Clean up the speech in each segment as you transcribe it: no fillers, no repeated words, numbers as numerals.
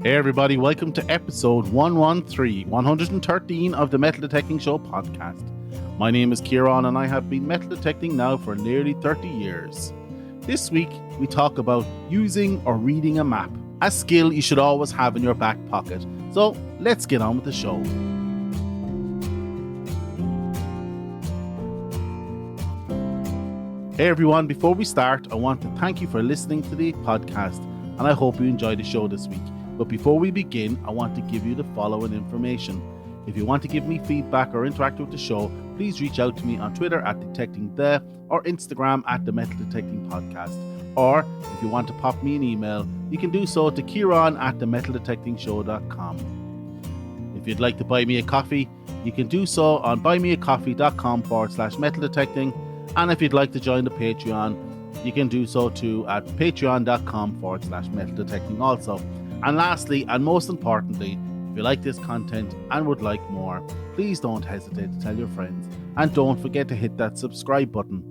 Hey everybody, welcome to episode 113 of the Metal Detecting Show podcast. My name is Kieran and I have been metal detecting now for nearly 30 years. This week we talk about using or reading a map, a skill you should always have in your back pocket. So let's get on with the show. Hey everyone, before we start, I want to thank you for listening to the podcast and I hope you enjoyed the show this week. But before we begin, I want to give you the following information. If you want to give me feedback or interact with the show, please reach out to me on Twitter at DetectingThe or Instagram at the Metal Detecting Podcast. Or if you want to pop me an email, you can do so to Kieran at themetaldetectingshow.com. If you'd like to buy me a coffee, you can do so on buymeacoffee.com/metal detecting. And if you'd like to join the Patreon, you can do so too at patreon.com/metal detecting also. And lastly, and most importantly, if you like this content and would like more, please don't hesitate to tell your friends. And don't forget to hit that subscribe button.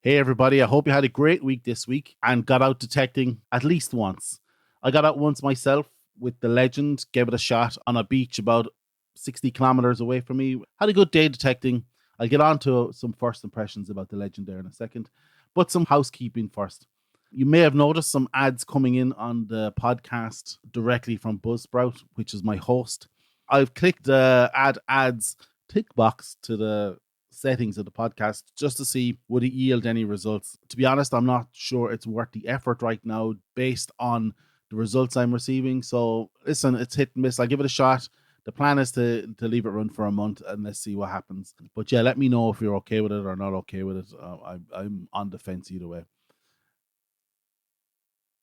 Hey everybody, I hope you had a great week this week and got out detecting at least once. I got out once myself with the Legend, gave it a shot on a beach about 60 kilometers away from me. Had a good day detecting. I'll get on to some first impressions about the Legend there in a second, but some housekeeping first. You may have noticed some ads coming in on the podcast directly from Buzzsprout, which is my host. I've clicked the add ads tick box to the settings of the podcast just to see would it yield any results. To be honest, I'm not sure it's worth the effort right now based on the results I'm receiving. So listen, it's hit and miss. I'll give it a shot. The plan is to leave it run for a month and let's see what happens. But yeah, let me know if you're okay with it or not okay with it. I'm on the fence either way.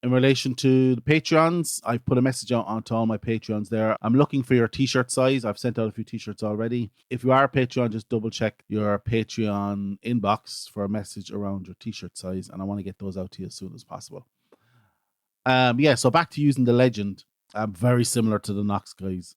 In relation to the Patreons, I've put a message out onto all my Patreons there. I'm looking for your t-shirt size. I've sent out a few t-shirts already. If you are a Patreon, just double check your Patreon inbox for a message around your t-shirt size. And I want to get those out to you as soon as possible. So back to using the Legend. Very similar to the Nox guys.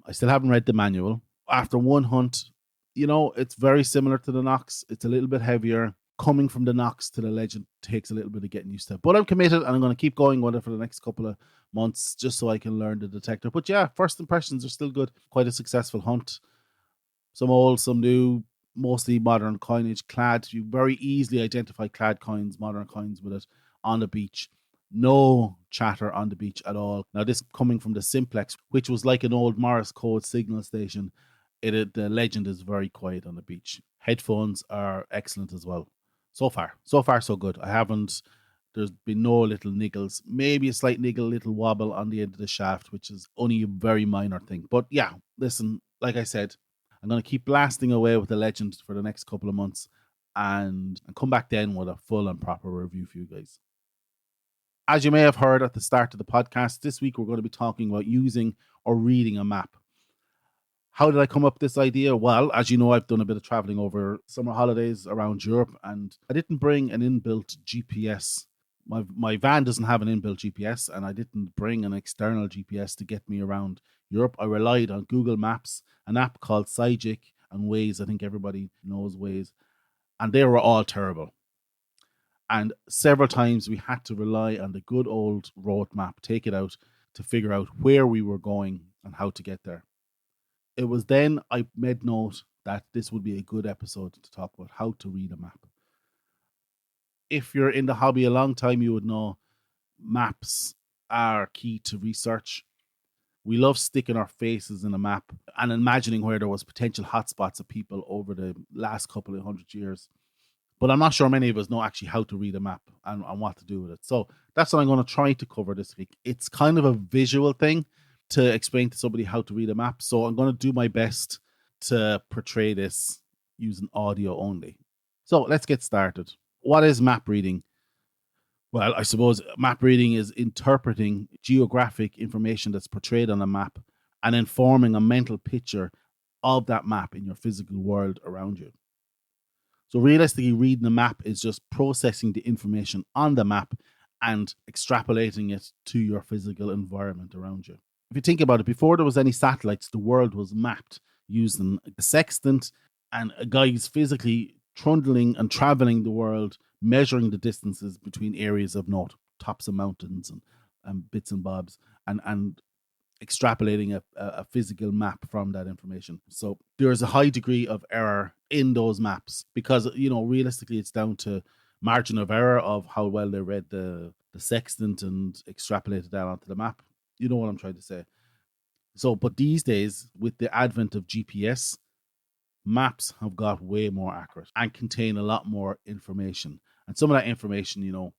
I still haven't read the manual. After one hunt, it's very similar to the Nox. It's a little bit heavier. Coming from the Nox to the Legend takes a little bit of getting used to. But I'm committed and I'm going to keep going with it for the next couple of months just so I can learn the detector. But yeah, first impressions are still good. Quite a successful hunt. Some old, some new, mostly modern coinage clad. You very easily identify clad coins, modern coins with it on the beach. No chatter on the beach at all. Now this coming from the Simplex, which was like an old Morse code signal station. The Legend is very quiet on the beach. Headphones are excellent as well. So far, so good. There's been no little niggles. Maybe a slight niggle, little wobble on the end of the shaft, which is only a very minor thing. But yeah, listen, like I said, I'm going to keep blasting away with the Legend for the next couple of months and come back then with a full and proper review for you guys. As you may have heard at the start of the podcast, this week we're going to be talking about using or reading a map. How did I come up with this idea? Well, as you know, I've done a bit of traveling over summer holidays around Europe and I didn't bring an inbuilt GPS. My van doesn't have an inbuilt GPS and I didn't bring an external GPS to get me around Europe. I relied on Google Maps, an app called Sygic and Waze. I think everybody knows Waze. And they were all terrible. And several times we had to rely on the good old road map, take it out to figure out where we were going and how to get there. It was then I made note that this would be a good episode to talk about how to read a map. If you're in the hobby a long time, you would know maps are key to research. We love sticking our faces in a map and imagining where there was potential hotspots of people over the last couple of 100 years. But I'm not sure many of us know actually how to read a map and what to do with it. So that's what I'm going to try to cover this week. It's kind of a visual thing to explain to somebody how to read a map. So I'm going to do my best to portray this using audio only. So let's get started. What is map reading? Well, I suppose map reading is interpreting geographic information that's portrayed on a map and informing a mental picture of that map in your physical world around you. So realistically, reading a map is just processing the information on the map and extrapolating it to your physical environment around you. If you think about it, before there was any satellites, the world was mapped using a sextant and guys physically trundling and traveling the world, measuring the distances between areas of note. tops of mountains and bits and bobs, and extrapolating a physical map from that information. So there's a high degree of error in those maps because, realistically, it's down to margin of error of how well they read the sextant and extrapolated that onto the map. You know what I'm trying to say? So, but these days, with the advent of GPS, maps have got way more accurate and contain a lot more information. And some of that information,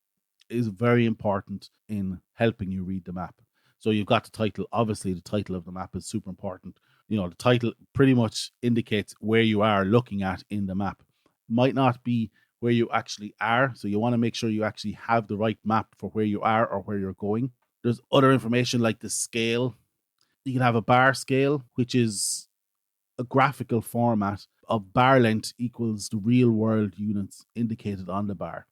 is very important in helping you read the map. So you've got the title. Obviously, the title of the map is super important. The title pretty much indicates where you are looking at in the map. Might not be where you actually are. So you want to make sure you actually have the right map for where you are or where you're going. There's other information like the scale. You can have a bar scale, which is a graphical format of bar length equals the real world units indicated on the bar.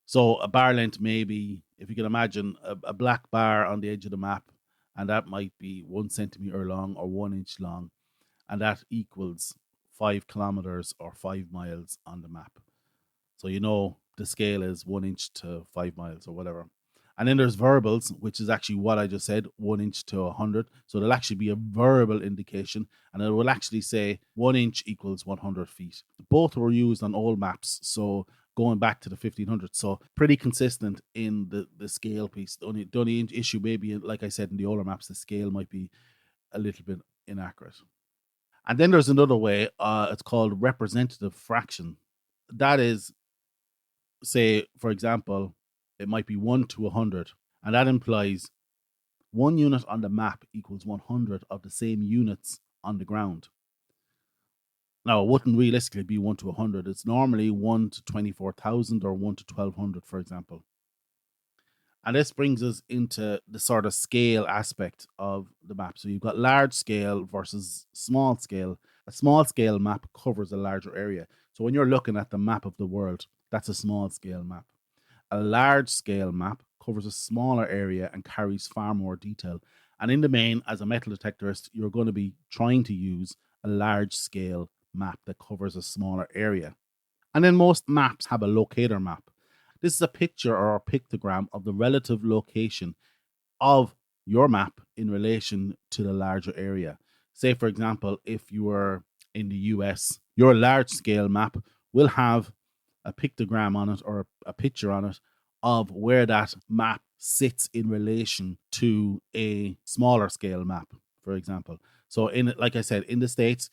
So a bar length may be, if you can imagine, a black bar on the edge of the map, and that might be 1 centimeter long or 1 inch long, and that equals 5 kilometers or 5 miles on the map. So the scale is 1 inch to 5 miles or whatever. And then there's variables, which is actually what I just said, 1 inch to 100. So there'll actually be a variable indication, and it will actually say 1 inch equals 100 feet. Both were used on old maps, so going back to the 1500s. So pretty consistent in the scale piece. The only issue maybe, like I said, in the older maps, the scale might be a little bit inaccurate. And then there's another way. It's called representative fraction. That is, say, for example, it might be 1 to 100. And that implies 1 unit on the map equals 100 of the same units on the ground. Now, it wouldn't realistically be 1 to 100. It's normally 1 to 24,000 or 1 to 1,200, for example. And this brings us into the sort of scale aspect of the map. So you've got large scale versus small scale. A small scale map covers a larger area. So when you're looking at the map of the world, that's a small scale map. A large scale map covers a smaller area and carries far more detail. And in the main, as a metal detectorist, you're going to be trying to use a large scale map that covers a smaller area. And then most maps have a locator map. This is a picture or a pictogram of the relative location of your map in relation to the larger area. Say, for example, if you were in the US, your large scale map will have a pictogram on it or a picture on it of where that map sits in relation to a smaller scale map, for example. So like I said, in the States,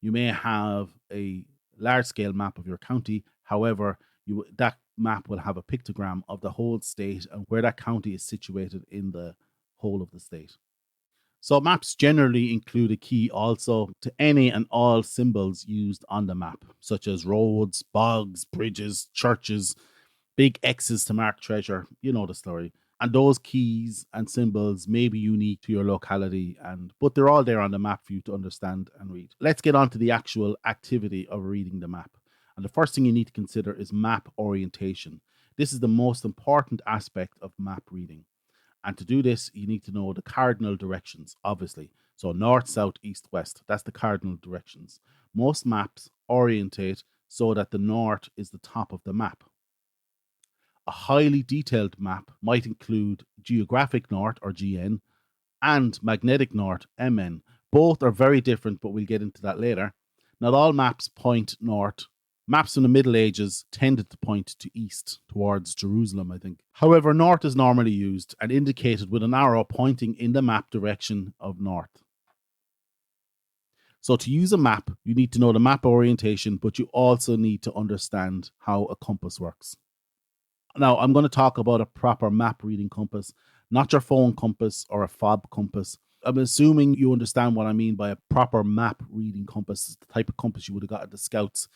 you may have a large scale map of your county. However, that map will have a pictogram of the whole state and where that county is situated in the whole of the state. So maps generally include a key also to any and all symbols used on the map, such as roads, bogs, bridges, churches, big X's to mark treasure. You know the story. And those keys and symbols may be unique to your locality, but they're all there on the map for you to understand and read. Let's get on to the actual activity of reading the map. And the first thing you need to consider is map orientation. This is the most important aspect of map reading. And to do this, you need to know the cardinal directions, obviously. So north, south, east, west. That's the cardinal directions. Most maps orientate so that the north is the top of the map. A highly detailed map might include geographic north, or GN, and magnetic north, MN. Both are very different, but we'll get into that later. Not all maps point north. Maps from the Middle Ages tended to point to east, towards Jerusalem, I think. However, north is normally used and indicated with an arrow pointing in the map direction of north. So to use a map, you need to know the map orientation, but you also need to understand how a compass works. Now, I'm going to talk about a proper map reading compass, not your phone compass or a fob compass. I'm assuming you understand what I mean by a proper map reading compass. It's the type of compass you would have got at the Scouts.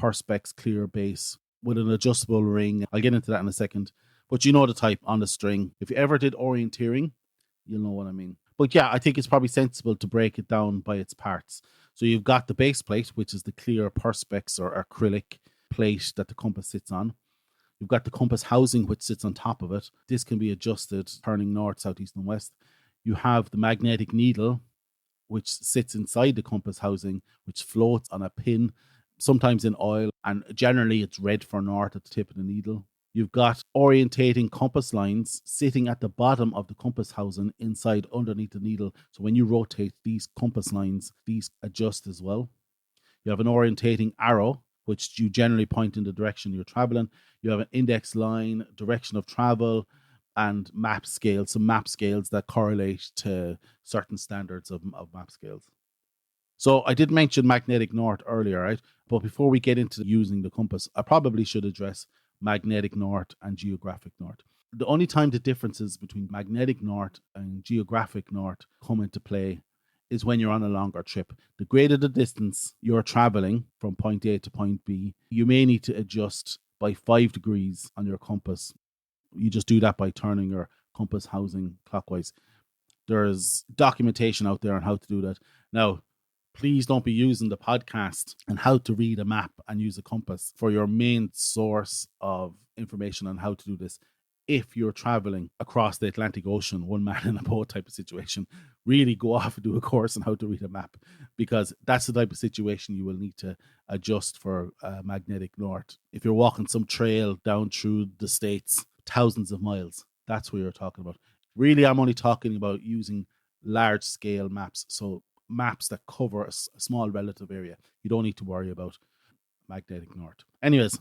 Perspex clear base with an adjustable ring. I'll get into that in a second. But you know the type on the string. If you ever did orienteering, you'll know what I mean. But yeah, I think it's probably sensible to break it down by its parts. So you've got the base plate, which is the clear Perspex or acrylic plate that the compass sits on. You've got the compass housing, which sits on top of it. This can be adjusted, turning north, south, east, and west. You have the magnetic needle, which sits inside the compass housing, which floats on a pin, sometimes in oil, and generally it's red for north at the tip of the needle. You've got orientating compass lines sitting at the bottom of the compass housing inside underneath the needle. So when you rotate these compass lines, these adjust as well. You have an orientating arrow, which you generally point in the direction you're traveling. You have an index line, direction of travel, and map scales, some map scales that correlate to certain standards of map scales. So I did mention magnetic north earlier, right? But before we get into using the compass, I probably should address magnetic north and geographic north. The only time the differences between magnetic north and geographic north come into play is when you're on a longer trip. The greater the distance you're traveling from point A to point B, you may need to adjust by 5 degrees on your compass. You just do that by turning your compass housing clockwise. There's documentation out there on how to do that. Now, please don't be using the podcast and how to read a map and use a compass for your main source of information on how to do this. If you're traveling across the Atlantic Ocean, one man in a boat type of situation, really go off and do a course on how to read a map, because that's the type of situation you will need to adjust for magnetic north. If you're walking some trail down through the States, thousands of miles, that's what you're talking about. Really, I'm only talking about using large scale maps. So maps that cover a small relative area. You don't need to worry about magnetic north. Anyways,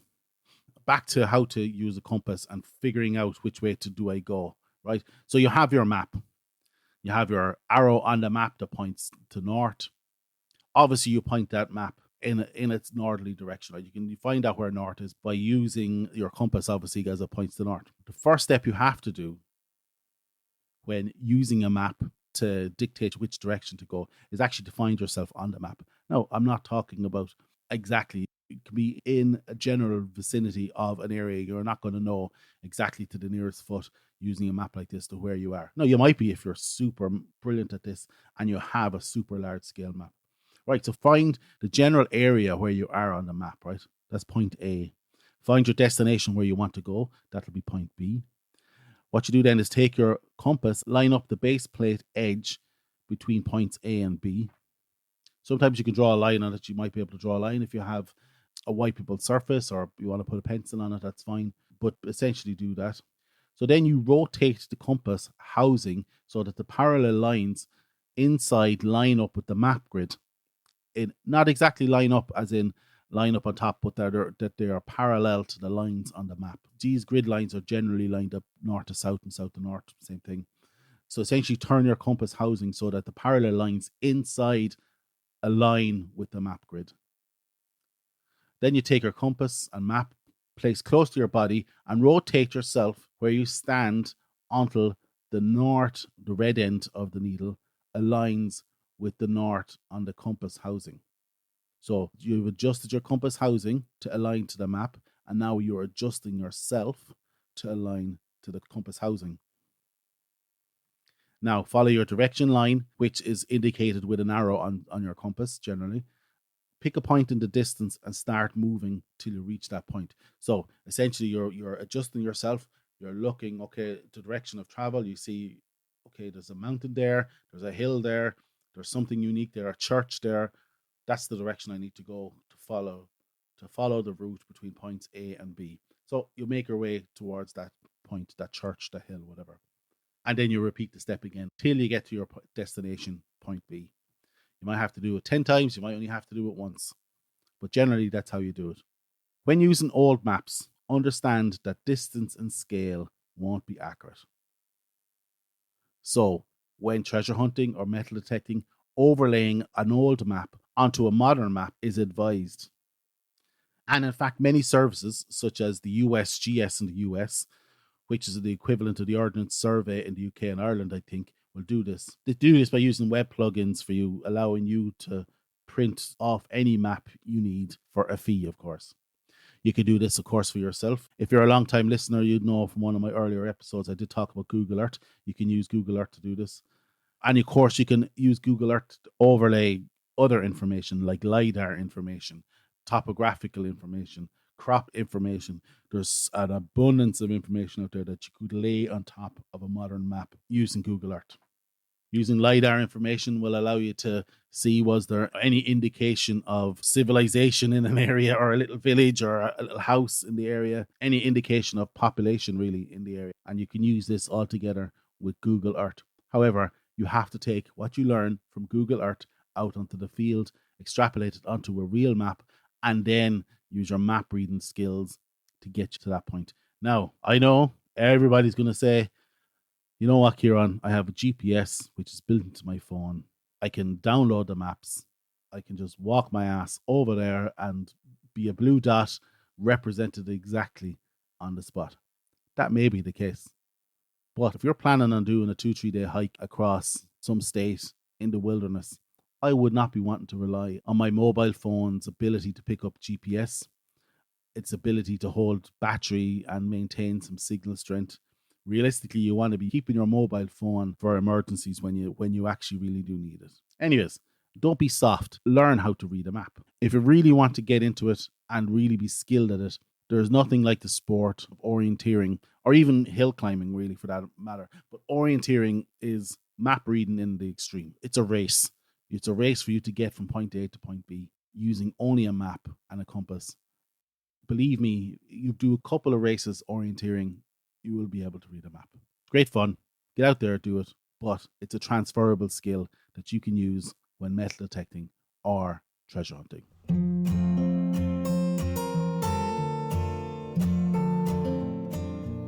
back to how to use a compass and figuring out which way do I go, right? So you have your map. You have your arrow on the map that points to north. Obviously, you point that map in its northerly direction, right? You can find out where north is by using your compass, obviously, as it points to north. The first step you have to do when using a map to dictate which direction to go is actually to find yourself on the map. Now, I'm not talking about exactly, it can be in a general vicinity of an area. You're not going to know exactly to the nearest foot using a map like this to where you are. No, you might be if you're super brilliant at this and you have a super large scale map. Right, so find the general area where you are on the map, right? That's point A. Find your destination where you want to go. That'll be point B. What you do then is take your compass, line up the base plate edge between points A and B. Sometimes you can draw a line on it. You might be able to draw a line if you have a wipeable surface or you want to put a pencil on it, that's fine. But essentially do that. So then you rotate the compass housing so that the parallel lines inside line up with the map grid. Not exactly line up as in line up on top, but that they are parallel to the lines on the map. These grid lines are generally lined up north to south and south to north, same thing. So essentially turn your compass housing so that the parallel lines inside align with the map grid. Then you take your compass and map, place close to your body, and rotate yourself where you stand until the red end of the needle, aligns with the north on the compass housing. So you've adjusted your compass housing to align to the map, and now you're adjusting yourself to align to the compass housing. Now follow your direction line, which is indicated with an arrow on your compass generally. Pick a point in the distance and start moving till you reach that point. So essentially you're adjusting yourself. You're looking, okay, the direction of travel. You see, okay, there's a mountain there, there's a hill there, there's something unique there, a church there. That's the direction I need to go to follow the route between points A and B. So you make your way towards that point, that church, the hill, whatever. And then you repeat the step again till you get to your destination, point B. You might have to do it 10 times. You might only have to do it once. But generally, that's how you do it. When using old maps, understand that distance and scale won't be accurate. So when treasure hunting or metal detecting, overlaying an old map onto a modern map is advised. And in fact, many services, such as the USGS in the US, which is the equivalent of the Ordnance Survey in the UK and Ireland, I think, will do this. They do this by using web plugins for you, allowing you to print off any map you need for a fee, of course. You can do this, of course, for yourself. If you're a long-time listener, you'd know from one of my earlier episodes, I did talk about Google Earth. You can use Google Earth to do this. And of course, you can use Google Earth to overlay other information like LiDAR information, topographical information, crop information. There's an abundance of information out there that you could lay on top of a modern map using Google Earth. Using LiDAR information will allow you to see, was there any indication of civilization in an area, or a little village or a little house in the area, any indication of population really in the area. And you can use this all together with Google Earth. However, you have to take what you learn from Google Earth out onto the field, extrapolate it onto a real map, and then use your map reading skills to get you to that point. Now, I know everybody's going to say, you know what, Kieran, I have a GPS which is built into my phone. I can download the maps. I can just walk my ass over there and be a blue dot represented exactly on the spot. That may be the case. But if you're planning on doing a 2-3 day hike across some state in the wilderness, I would not be wanting to rely on my mobile phone's ability to pick up GPS, its ability to hold battery and maintain some signal strength. Realistically, you want to be keeping your mobile phone for emergencies when you actually really do need it. Anyways, don't be soft. Learn how to read a map. If you really want to get into it and really be skilled at it, there's nothing like the sport of orienteering, or even hill climbing really for that matter. But orienteering is map reading in the extreme. It's a race. It's a race for you to get from point A to point B using only a map and a compass. Believe me, you do a couple of races orienteering, you will be able to read a map. Great fun. Get out there, do it. But it's a transferable skill that you can use when metal detecting or treasure hunting.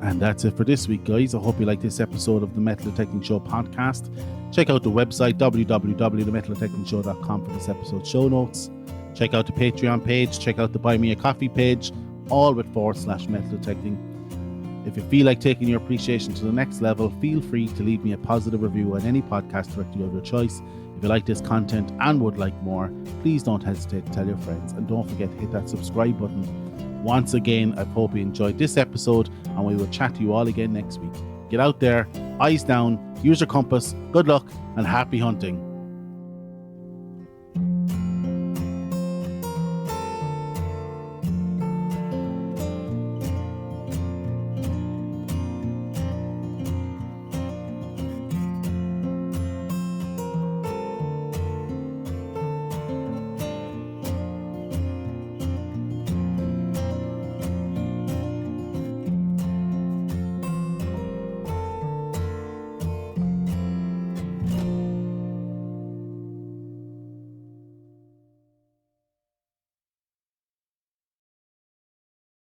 And that's it for this week, guys. I hope you like this episode of the Metal Detecting Show podcast. Check out the website, www.themetaldetectingshow.com, for this episode's show notes. Check out the Patreon page. Check out the Buy Me a Coffee page, all with /metal detecting. If you feel like taking your appreciation to the next level, feel free to leave me a positive review on any podcast directory of your choice. If you like this content and would like more, please don't hesitate to tell your friends. And don't forget to hit that subscribe button. Once again, I hope you enjoyed this episode, and we will chat to you all again next week. Get out there, eyes down, use your compass, good luck, and happy hunting.